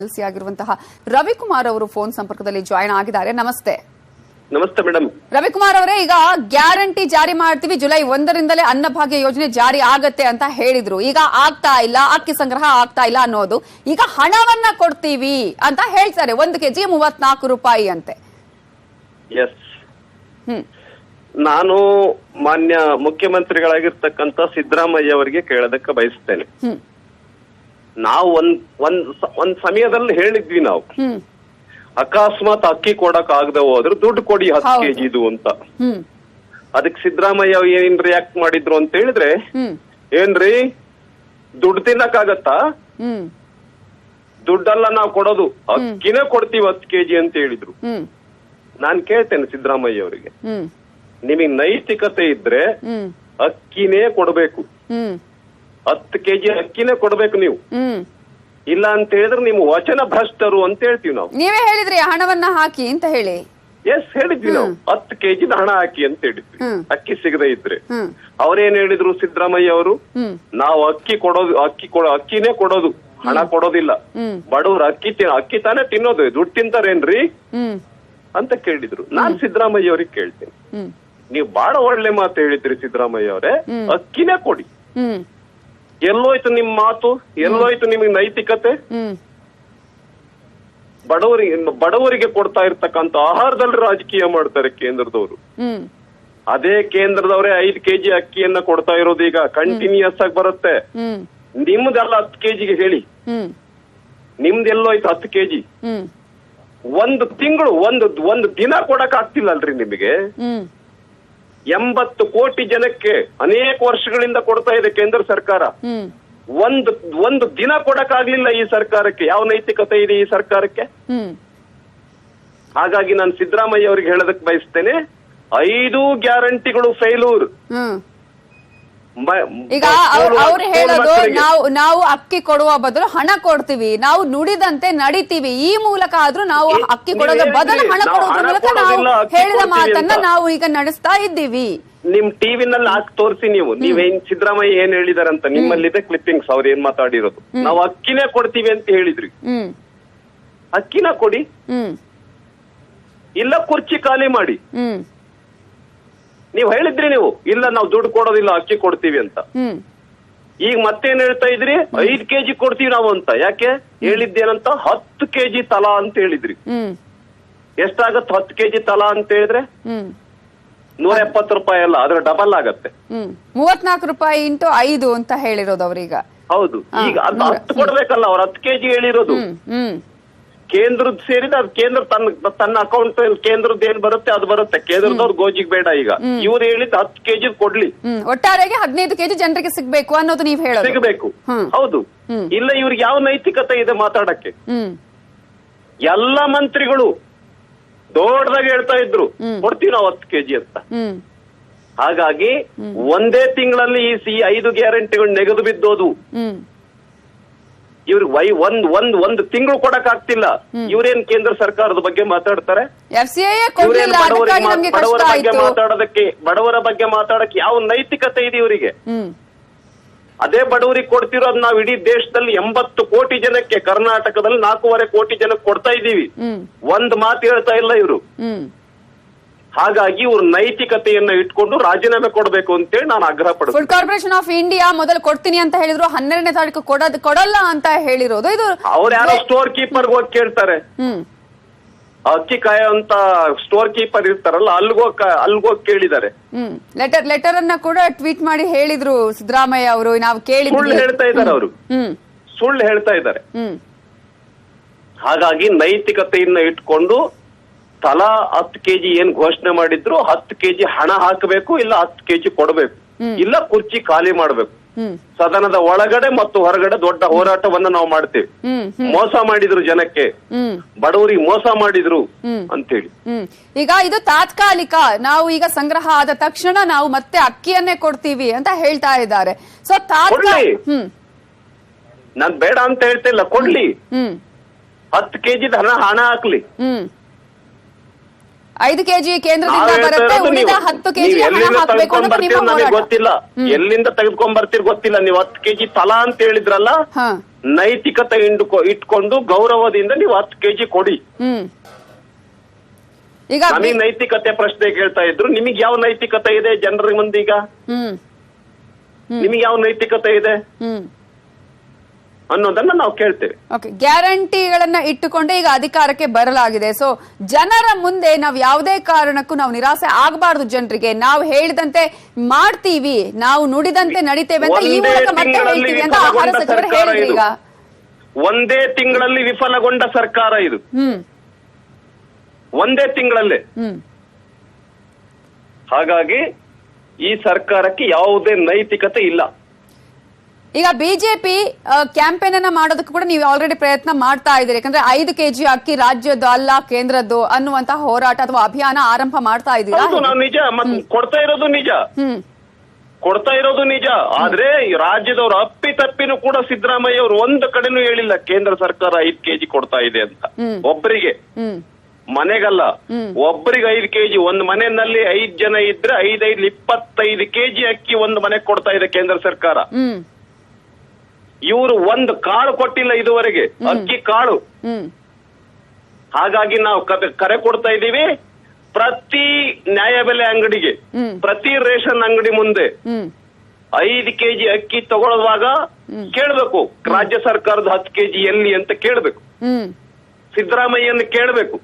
ಆಗಿರುವಂತಹ ರವಿಕುಮಾರ್ ಅವರು ಫೋನ್ ಸಂಪರ್ಕದಲ್ಲಿ ಜಾಯಿನ್ ಆಗಿದ್ದಾರೆ. ನಮಸ್ತೆ. ನಮಸ್ತೆ ಮೇಡಮ್. ರವಿಕುಮಾರ್ ಅವರೇ, ಈಗ ಗ್ಯಾರಂಟಿ ಜಾರಿ ಮಾಡ್ತೀವಿ, ಜುಲೈ 1ರಿಂದ ಅನ್ನಭಾಗ್ಯ ಯೋಜನೆ ಜಾರಿ ಆಗತ್ತೆ ಅಂತ ಹೇಳಿದ್ರು. ಈಗ ಆಗ್ತಾ ಇಲ್ಲ, ಅಕ್ಕಿ ಸಂಗ್ರಹ ಆಗ್ತಾ ಇಲ್ಲ ಅನ್ನೋದು. ಈಗ ಹಣವನ್ನ ಕೊಡ್ತೀವಿ ಅಂತ ಹೇಳ್ತಾರೆ, 1 ಕೆಜಿ 34 ರೂಪಾಯಿ ಅಂತೆ. ಎಸ್, ನಾನು ಮಾನ್ಯ ಮುಖ್ಯಮಂತ್ರಿಗಳಾಗಿರ್ತಕ್ಕಂಥ ಸಿದ್ದರಾಮಯ್ಯ ಅವರಿಗೆ ಕೇಳೋದಕ್ಕೆ ಬಯಸ್ತೇನೆ. ನಾವು ಒಂದ್ ಸಮಯದಲ್ಲಿ ಹೇಳಿದ್ವಿ, ನಾವು ಅಕಸ್ಮಾತ್ ಅಕ್ಕಿ ಕೊಡಕ್ ಆಗದೆ ಹೋದ್ರೆ ದುಡ್ಡು ಕೊಡಿ 10 ಕೆಜಿ ಇದು ಅಂತ. ಅದಕ್ಕೆ ಸಿದ್ದರಾಮಯ್ಯ ಏನ್ ರಿಯಾಕ್ಟ್ ಮಾಡಿದ್ರು ಅಂತ ಹೇಳಿದ್ರೆ, ಏನ್ರಿ ದುಡ್ಡು ತಿನ್ನಕ್ಕಾಗತ್ತಾ, ದುಡ್ಡೆಲ್ಲ ನಾವು ಕೊಡೋದು, ಅಕ್ಕಿನೇ ಕೊಡ್ತೀವಿ 10 ಕೆಜಿ ಅಂತ ಹೇಳಿದ್ರು. ನಾನ್ ಕೇಳ್ತೇನೆ ಸಿದ್ದರಾಮಯ್ಯ ಅವರಿಗೆ, ನಿಮಗ್ ನೈತಿಕತೆ ಇದ್ರೆ ಅಕ್ಕಿನೇ ಕೊಡ್ಬೇಕು, 10 ಕೆಜಿ ಅಕ್ಕಿನೇ ಕೊಡ್ಬೇಕು ನೀವು. ಇಲ್ಲ ಅಂತ ಹೇಳಿದ್ರೆ ನೀವು ವಚನ ಭ್ರಷ್ಟರು ಅಂತ ಹೇಳ್ತೀವಿ ನಾವು. ನೀವೇ ಹೇಳಿದ್ರಿ ಹಣವನ್ನ ಹಾಕಿ ಅಂತ ಹೇಳಿ. ಎಸ್, ಹೇಳಿದ್ವಿ ನಾವು 10 ಕೆಜಿ ಹಣ ಹಾಕಿ ಅಂತ ಹೇಳಿದ್ವಿ, ಅಕ್ಕಿ ಸಿಗದೆ ಇದ್ರೆ. ಅವ್ರೇನ್ ಹೇಳಿದ್ರು ಸಿದ್ದರಾಮಯ್ಯ ಅವರು, ನಾವು ಅಕ್ಕಿನೇ ಕೊಡೋದು, ಹಣ ಕೊಡೋದಿಲ್ಲ, ಬಡವ್ರು ಅಕ್ಕಿ ತಾನೇ ತಿನ್ನೋದು, ದುಡ್ಡು ತಿಂತಾರೇನ್ರಿ ಅಂತ ಕೇಳಿದ್ರು. ನಾನ್ ಸಿದ್ದರಾಮಯ್ಯ ಅವ್ರಿಗೆ ಕೇಳ್ತೀನಿ, ನೀವು ಬಹಳ ಒಳ್ಳೆ ಮಾತು ಹೇಳಿದ್ರಿ ಸಿದ್ದರಾಮಯ್ಯ ಅವರೇ, ಅಕ್ಕಿನೇ ಕೊಡಿ. ಎಲ್ಲೋಯ್ತು ನಿಮ್ ಮಾತು, ಎಲ್ಲೋಯ್ತು ನಿಮಗೆ ನೈತಿಕತೆ? ಬಡವರಿಗೆ ಕೊಡ್ತಾ ಇರ್ತಕ್ಕಂಥ ಆಹಾರದಲ್ಲಿ ರಾಜಕೀಯ ಮಾಡ್ತಾರೆ ಕೇಂದ್ರದವರು. ಅದೇ ಕೇಂದ್ರದವರೇ 5 ಕೆಜಿ ಅಕ್ಕಿಯನ್ನ ಕೊಡ್ತಾ ಇರೋದು, ಈಗ ಕಂಟಿನ್ಯೂಸ್ ಆಗಿ ಬರುತ್ತೆ. ನಿಮ್ದೆಲ್ಲ 10 ಕೆಜಿಗೆ ಹೇಳಿ, ನಿಮ್ದೆಲ್ಲೋಯ್ತು 10 ಕೆಜಿ? ಒಂದು ತಿಂಗಳು ಒಂದು ದಿನ ಕೊಡಕ್ ಆಗ್ತಿಲ್ಲ ಅಲ್ರಿ ನಿಮಗೆ? 80 ಕೋಟಿ ಜನಕ್ಕೆ ಅನೇಕ ವರ್ಷಗಳಿಂದ ಕೊಡ್ತಾ ಇದೆ ಕೇಂದ್ರ ಸರ್ಕಾರ. ಒಂದು ದಿನ ಕೊಡಕ್ ಆಗ್ಲಿಲ್ಲ ಈ ಸರ್ಕಾರಕ್ಕೆ. ಯಾವ ನೈತಿಕತೆ ಇದೆ ಈ ಸರ್ಕಾರಕ್ಕೆ? ಹಾಗಾಗಿ ನಾನು ಸಿದ್ದರಾಮಯ್ಯ ಅವ್ರಿಗೆ ಹೇಳೋದಕ್ಕೆ ಬಯಸ್ತೇನೆ, 5 ಗ್ಯಾರಂಟಿಗಳು ಫೇಲ್ಯೂರ್. ಈಗ ಅವ್ರು ಹೇಳೋದು, ನಾವು ಅಕ್ಕಿ ಕೊಡುವ ಬದಲು ಹಣ ಕೊಡ್ತೀವಿ, ನಾವು ನುಡಿದಂತೆ ನಡಿತೀವಿ, ಈ ಮೂಲಕ ಆದ್ರೂ ನಾವು ಅಕ್ಕಿ ಕೊಡೋದ್ರ ಬದಲು ಹಣ ಕೊಡೋದ್ರ ಮೂಲಕ ನಾವು ಹೇಳಿದ ಮಾತನ್ನ ನಾವು ಈಗ ನಡೆಸ್ತಾ ಇದ್ದೀವಿ. ನಿಮ್ ಟಿವಿನಲ್ಲಿ ಹಾಕಿ ತೋರಿಸಿ ನೀವು, ನೀವೇನ್ ಸಿದ್ದರಾಮಯ್ಯ ಏನ್ ಹೇಳಿದಾರಂತ, ನಿಮ್ಮಲ್ಲಿದೆ ಕ್ಲಿಪ್ಪಿಂಗ್ಸ್, ಅವ್ರು ಏನ್ ಮಾತಾಡಿರೋದು. ನಾವು ಅಕ್ಕಿನೇ ಕೊಡ್ತೀವಿ ಅಂತ ಹೇಳಿದ್ರಿ, ಅಕ್ಕಿನ ಕೊಡಿ, ಇಲ್ಲ ಕುರ್ಚಿ ಖಾಲಿ ಮಾಡಿ. ನೀವ್ ಹೇಳಿದ್ರಿ, ನೀವು ಇಲ್ಲ ನಾವು ದುಡ್ಡು ಕೊಡೋದಿಲ್ಲ, ಅಕ್ಕಿ ಕೊಡ್ತೀವಿ ಅಂತ. ಈಗ ಮತ್ತೇನ್ ಹೇಳ್ತಾ ಇದ್ರಿ, 5 ಕೆಜಿ ಕೊಡ್ತೀವಿ ನಾವು ಅಂತ. ಯಾಕೆ ಹೇಳಿದ್ದೇನಂತ? 10 ಕೆಜಿ ತಲಾ ಅಂತ ಹೇಳಿದ್ರಿ. ಎಷ್ಟಾಗತ್ತೆ 10 ಕೆಜಿ ತಲಾ ಅಂತ ಹೇಳಿದ್ರೆ? 170 ರೂಪಾಯಿ ಅಲ್ಲ, ಅದ್ರ ಡಬಲ್ ಆಗತ್ತೆ. 34 ರೂಪಾಯಿ ಇಂಟು 5 ಅಂತ ಹೇಳಿರೋದು ಅವ್ರೀಗ. ಹೌದು, ಈಗ ಅದು 10 ಕೊಡ್ಬೇಕಲ್ಲ, ಅವ್ರು 10 ಕೆಜಿ ಹೇಳಿರೋದು. ಕೇಂದ್ರದ್ ಸೇರಿದ ಅದು ಕೇಂದ್ರ ತನ್ನ ಅಕೌಂಟ್ ಕೇಂದ್ರದ್ದು ಏನ್ ಬರುತ್ತೆ ಅದು ಬರುತ್ತೆ. ಕೇಂದ್ರದವ್ರು ಗೋಜಿಗ್ ಬೇಡ. ಈಗ ಇವ್ರು ಹೇಳಿದ್ 10 ಕೆಜಿ ಕೊಡ್ಲಿ, ಒಟ್ಟಾರೆಗೆ 15 ಕೆಜಿ ಜನರಿಗೆ ಸಿಗ್ಬೇಕು ಅನ್ನೋದು ನೀವ್ ಹೇಳೋದು. ಸಿಗಬೇಕು, ಹೌದು. ಇಲ್ಲ ಇವ್ರಿಗೆ ಯಾವ ನೈತಿಕತೆ ಇದೆ ಮಾತಾಡಕ್ಕೆ? ಎಲ್ಲ ಮಂತ್ರಿಗಳು ದೊಡ್ಡದಾಗಿ ಹೇಳ್ತಾ ಇದ್ರು, ಕೊಡ್ತೀವಿ ನಾವು 10 ಕೆಜಿ ಅಂತ. ಹಾಗಾಗಿ ಒಂದೇ ತಿಂಗಳಲ್ಲಿ ಈ 5 ಗ್ಯಾರಂಟಿಗಳು ನೆಗೆದು ಬಿದ್ದೋದು. ಇವ್ರಿಗೆ ಒಂದು ತಿಂಗಳು ಕೊಡಕ್ ಆಗ್ತಿಲ್ಲ. ಇವ್ರೇನ್ ಕೇಂದ್ರ ಸರ್ಕಾರದ ಬಗ್ಗೆ ಮಾತಾಡ್ತಾರೆ? ಬಡವರ ಬಗ್ಗೆ ಮಾತಾಡಕ್ಕೆ ಯಾವ ನೈತಿಕತೆ ಇದೆ ಇವರಿಗೆ? ಅದೇ ಬಡವರಿಗೆ ಕೊಡ್ತಿರೋದು ನಾವು ಇಡೀ ದೇಶದಲ್ಲಿ 80 ಕೋಟಿ ಜನಕ್ಕೆ, ಕರ್ನಾಟಕದಲ್ಲಿ 4.5 ಕೋಟಿ ಜನಕ್ಕೆ ಕೊಡ್ತಾ ಇದ್ದೀವಿ. ಒಂದ್ ಮಾತು ಹೇಳ್ತಾ ಇಲ್ಲ ಇವರು. ಹಾಗಾಗಿ ಇವ್ರ ನೈತಿಕತೆಯನ್ನ ಇಟ್ಕೊಂಡು ರಾಜೀನಾಮೆ ಕೊಡಬೇಕು ಅಂತೇಳಿ ನಾನು ಆಗ್ರಹ ಪಡ್ತೀನಿ. ಫುಡ್ ಕಾರ್ಪೊರೇಷನ್ ಆಫ್ ಇಂಡಿಯಾ ಮೊದಲು ಕೊಡ್ತೀನಿ ಅಂತ ಹೇಳಿದ್ರು, 12ನೇ ತಾರೀಕು ಕೊಡಲ್ಲ ಅಂತ ಹೇಳಿರೋದು. ಇದು ಅವ್ರು ಯಾರೋ ಸ್ಟೋರ್ ಕೀಪರ್ ಹೋಗಿ ಕೇಳ್ತಾರೆ, ಅಕ್ಕಿ ಕಾಯೋ ಅಂತ ಸ್ಟೋರ್ ಕೀಪರ್ ಇರ್ತಾರಲ್ಲ, ಅಲ್ಗೋಗಿ ಕೇಳಿದ್ದಾರೆ. ಲೆಟರ್ ಅನ್ನ ಕೂಡ ಟ್ವೀಟ್ ಮಾಡಿ ಹೇಳಿದ್ರು ಸಿದ್ದರಾಮಯ್ಯ ಅವರು. ನಾವು ಕೇಳಿ ಸುಳ್ಳು ಹೇಳ್ತಾ ಇದ್ದಾರೆ, ಅವರು ಸುಳ್ಳು ಹೇಳ್ತಾ ಇದ್ದಾರೆ. ಹಾಗಾಗಿ ನೈತಿಕತೆಯನ್ನ ಇಟ್ಕೊಂಡು ತಲಾ 10 ಕೆಜಿ ಏನ್ ಘೋಷಣೆ ಮಾಡಿದ್ರು, 10 ಕೆಜಿ ಹಣ ಹಾಕಬೇಕು, ಇಲ್ಲ 10 ಕೆಜಿ ಕೊಡಬೇಕು, ಇಲ್ಲ ಕುರ್ಚಿ ಖಾಲಿ ಮಾಡ್ಬೇಕು. ಸದನದ ಒಳಗಡೆ ಮತ್ತು ಹೊರಗಡೆ ದೊಡ್ಡ ಹೋರಾಟವನ್ನ ನಾವು ಮಾಡ್ತೇವೆ. ಮೋಸ ಮಾಡಿದ್ರು ಜನಕ್ಕೆ, ಬಡವರಿಗೆ ಮೋಸ ಮಾಡಿದ್ರು ಅಂತೇಳಿ. ಈಗ ಇದು ತಾತ್ಕಾಲಿಕ, ನಾವು ಈಗ ಸಂಗ್ರಹ ಆದ ತಕ್ಷಣ ನಾವು ಮತ್ತೆ ಅಕ್ಕಿಯನ್ನೇ ಕೊಡ್ತೀವಿ ಅಂತ ಹೇಳ್ತಾ ಇದ್ದಾರೆ. ಸೊ ನಾನ್ ಬೇಡ ಅಂತ ಹೇಳ್ತಿಲ್ಲ, ಕೊಡ್ಲಿ, 10 ಕೆಜಿ ಹಣ ಹಾಕ್ಲಿ. 5 ಕೆಜಿ ಕೇಂದ್ರದಿಂದ ಬರುತ್ತೆ, ಉಳಿದ 10 ಕೆಜಿ ಹಣ ಹಾಕಬೇಕು ಅನ್ನೋದು ನಿಮ್ಮ ಹೋರಾಟ. ಗೊತ್ತಿಲ್ಲ, ಎಲ್ಲಿಂದ ತೆಗೆದುಕೊಂಡ್ ಬರ್ತೀರಿ ಗೊತ್ತಿಲ್ಲ. ನೀವು 10 ಕೆಜಿ ತಲಾ ಅಂತ ಹೇಳಿದ್ರಲ್ಲ, ನೈತಿಕತೆ ಇಟ್ಕೊಂಡು ಗೌರವದಿಂದ ನೀವು 10 ಕೆಜಿ ಕೊಡಿ. ಈಗ ನನಗೆ ನೈತಿಕತೆ ಪ್ರಶ್ನೆ ಕೇಳ್ತಾ ಇದ್ರು. ನಿಮಗೆ ಯಾವ ನೈತಿಕತೆ ಇದೆ ಜನರ ಮುಂದೀಗ? ನಿಮಗೆ ಯಾವ ನೈತಿಕತೆ ಇದೆ ಅನ್ನೋದನ್ನ ನಾವು ಕೇಳ್ತೇವೆ. ಓಕೆ, ಗ್ಯಾರಂಟಿಗಳನ್ನ ಇಟ್ಟುಕೊಂಡೇ ಈಗ ಅಧಿಕಾರಕ್ಕೆ ಬರಲಾಗಿದೆ. ಸೊ ಜನರ ಮುಂದೆ ನಾವು ಯಾವುದೇ ಕಾರಣಕ್ಕೂ ನಾವು ನಿರಾಸೆ ಆಗಬಾರ್ದು. ಜನರಿಗೆ ನಾವು ಹೇಳಿದಂತೆ ಮಾಡ್ತೀವಿ, ನಾವು ನುಡಿದಂತೆ ನಡಿತೇವೆ ಅಂತ ಈ ಮೂಲಕ ಮತ್ತೆ ಹೇಳ್ತೀವಿ ಅಂತ ಆಹಾರ ಸಚಿವರು ಹೇಳಿದ್ರು. ಈಗ ಒಂದೇ ತಿಂಗಳಲ್ಲಿ ವಿಫಲಗೊಂಡ ಸರ್ಕಾರ ಇದು. ಒಂದೇ ತಿಂಗಳಲ್ಲೇ. ಹಾಗಾಗಿ ಈ ಸರ್ಕಾರಕ್ಕೆ ಯಾವುದೇ ನೈತಿಕತೆ ಇಲ್ಲ. ಈಗ ಬಿಜೆಪಿ ಕ್ಯಾಂಪೇನ್ ಅನ್ನ ಮಾಡೋದಕ್ಕೂ ಕೂಡ ನೀವು ಆಲ್ರೆಡಿ ಪ್ರಯತ್ನ ಮಾಡ್ತಾ ಇದ್ದೀರಿ. ಯಾಕಂದ್ರೆ 5 ಕೆಜಿ ಅಕ್ಕಿ ರಾಜ್ಯದ್ದು ಅಲ್ಲ ಕೇಂದ್ರದ್ದು ಅನ್ನುವಂತ ಹೋರಾಟ ಅಥವಾ ಅಭಿಯಾನ ಆರಂಭ ಮಾಡ್ತಾ ಇದ್ದೀರಾ? ನಿಜ, ಕೊಡ್ತಾ ಇರೋದು ನಿಜ. ಆದ್ರೆ ರಾಜ್ಯದವರು ಅಪ್ಪಿತಪ್ಪಿನೂ ಕೂಡ ಸಿದ್ದರಾಮಯ್ಯ ಅವರು ಒಂದು ಕಡೆನೂ ಹೇಳಿಲ್ಲ ಕೇಂದ್ರ ಸರ್ಕಾರ 5 ಕೆಜಿ ಕೊಡ್ತಾ ಇದೆ ಅಂತ. ಒಬ್ಬರಿಗೆ ಮನೆಗಲ್ಲ, ಒಬ್ಬರಿಗೆ 5 ಕೆಜಿ. ಒಂದು ಮನೆಯಲ್ಲಿ 5 ಜನ ಇದ್ರೆ 5 25 ಕೆಜಿ ಅಕ್ಕಿ ಒಂದು ಮನೆಗೆ ಕೊಡ್ತಾ ಇದೆ ಕೇಂದ್ರ ಸರ್ಕಾರ. ಇವರು ಒಂದು ಕಾಳು ಕೊಟ್ಟಿಲ್ಲ ಇದುವರೆಗೆ, ಅಕ್ಕಿ ಕಾಳು. ಹಾಗಾಗಿ ನಾವು ಕರೆ ಕೊಡ್ತಾ ಇದ್ದೀವಿ, ಪ್ರತಿ ನ್ಯಾಯಬೆಲೆ ಅಂಗಡಿಗೆ, ಪ್ರತಿ ರೇಷನ್ ಅಂಗಡಿ ಮುಂದೆ 5 ಕೆಜಿ ಅಕ್ಕಿ ತಗೊಳ್ಳುವಾಗ ಕೇಳ್ಬೇಕು, ರಾಜ್ಯ ಸರ್ಕಾರದ 10 ಕೆಜಿ ಎಲ್ಲಿ ಅಂತ ಕೇಳ್ಬೇಕು, ಸಿದ್ದರಾಮಯ್ಯನ ಕೇಳ್ಬೇಕು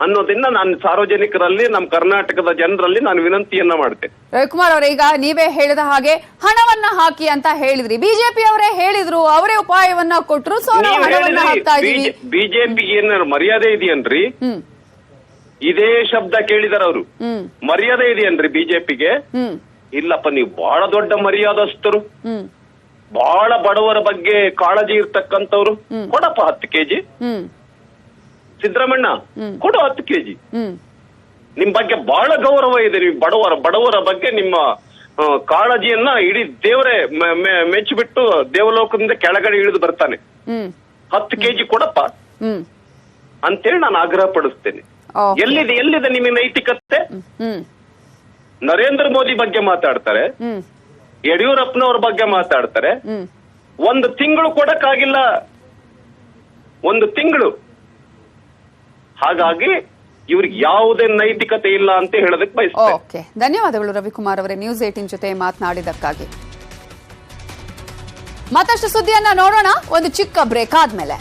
ಅನ್ನೋದ್ರಿಂದ ನಾನು ಸಾರ್ವಜನಿಕರಲ್ಲಿ, ನಮ್ಮ ಕರ್ನಾಟಕದ ಜನರಲ್ಲಿ ನಾನು ವಿನಂತಿಯನ್ನ ಮಾಡ್ತೇನೆ. ರವಿಕುಮಾರ್ ಅವರೇ, ಈಗ ನೀವೇ ಹೇಳಿದ ಹಾಗೆ ಹಣವನ್ನ ಹಾಕಿ ಅಂತ ಹೇಳಿದ್ರಿ, ಬಿಜೆಪಿ ಅವರೇ ಹೇಳಿದ್ರು, ಅವರೇ ಉಪಾಯವನ್ನ ಕೊಟ್ರು. ಸೊ ನಾವು ಹಣವನ್ನ ಹಾಕ್ತಾ ಇದೀವಿ. ಬಿಜೆಪಿಗೆ ಏನಾದ್ರು ಮರ್ಯಾದೆ ಇದೆಯನ್ರಿ? ಇದೇ ಶಬ್ದ ಕೇಳಿದಾರ ಅವರು. ಮರ್ಯಾದೆ ಇದೆಯನ್ರಿ ಬಿಜೆಪಿಗೆ? ಇಲ್ಲಪ್ಪ, ನೀವು ಬಹಳ ದೊಡ್ಡ ಮರ್ಯಾದಸ್ಥರು, ಬಹಳ ಬಡವರ ಬಗ್ಗೆ ಕಾಳಜಿ ಇರ್ತಕ್ಕಂಥವ್ರು. ಕೊಡಪ್ಪ 10 ಕೆಜಿ. ಸಿದ್ದರಾಮಣ್ಣ ಕೊಡು 10 ಕೆಜಿ. ನಿಮ್ ಬಗ್ಗೆ ಬಹಳ ಗೌರವ ಇದೆ. ನೀವು ಬಡವರ ಬಗ್ಗೆ ನಿಮ್ಮ ಕಾಳಜಿಯನ್ನ ಇಡೀ ದೇವರೇ ಮೆಚ್ಚಿಬಿಟ್ಟು ದೇವಲೋಕದಿಂದ ಕೆಳಗಡೆ ಇಳಿದು ಬರ್ತಾನೆ. 10 ಕೆಜಿ ಕೊಡಪ್ಪ ಅಂತೇಳಿ ನಾನು ಆಗ್ರಹ ಪಡಿಸ್ತೇನೆ. ಎಲ್ಲಿದೆ ನಿಮಗೆ ನೈತಿಕತೆ? ನರೇಂದ್ರ ಮೋದಿ ಬಗ್ಗೆ ಮಾತಾಡ್ತಾರೆ, ಯಡಿಯೂರಪ್ಪನವ್ರ ಬಗ್ಗೆ ಮಾತಾಡ್ತಾರೆ. 1 ತಿಂಗಳು ಕೊಡಕ್ಕಾಗಿಲ್ಲ, 1 ತಿಂಗಳು. ಹಾಗಾಗಿ ಇವ್ರಿಗೆ ಯಾವುದೇ ನೈತಿಕತೆ ಇಲ್ಲ ಅಂತ ಹೇಳೋದಕ್ಕೆ ಬಯಸ್ತೇನೆ. ಓಕೆ, ಧನ್ಯವಾದಗಳು ರವಿಕುಮಾರ್ ಅವರೇ ನ್ಯೂಸ್ 18 ಜೊತೆ ಮಾತನಾಡಿದಕ್ಕಾಗಿ. ಮತ್ತಷ್ಟು ಸುದ್ದಿಯನ್ನ ನೋಡೋಣ ಒಂದು ಚಿಕ್ಕ ಬ್ರೇಕ್ ಆದ್ಮೇಲೆ.